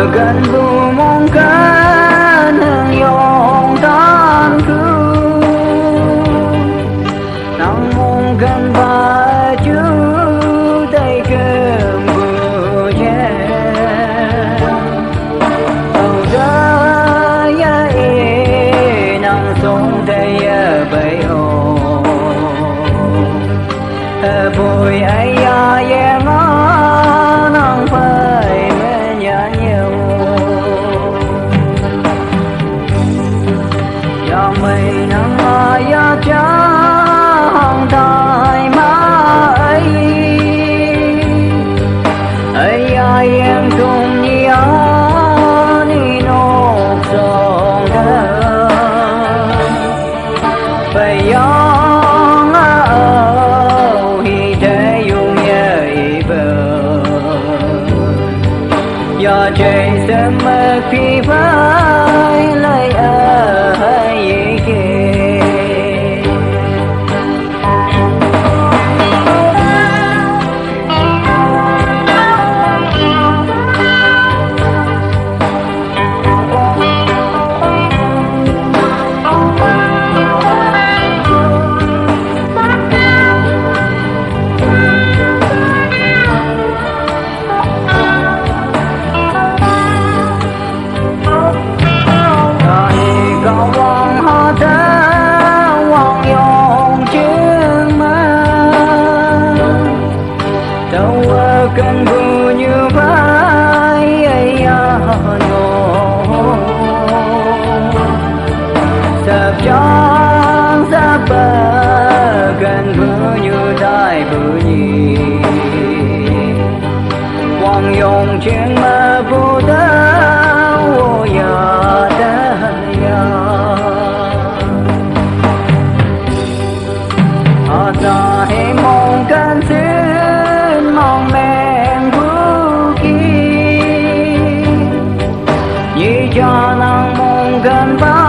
gần vu mong can hương yong tan cứ nang mong gần ba chú tay cơm bù che âu ra ya e nang sông tay bay ô bồi ai ya ye ngó nang phải mê nhã nhiều ya mây nang ya cha hong tai mai ai ya yang tung ya ni nô song da phải yang ao hi thế yung ye bờ ya chạy xem mơ phi vai lại ai kia cần vu như vai ấy ya ngô sập trong sập bờ cần vu như đại bự nhì quang yong trên mơ vu đá wo ya đá ya ta hãy mong cần xin mong men vũ khí như cho nàng mong gần ba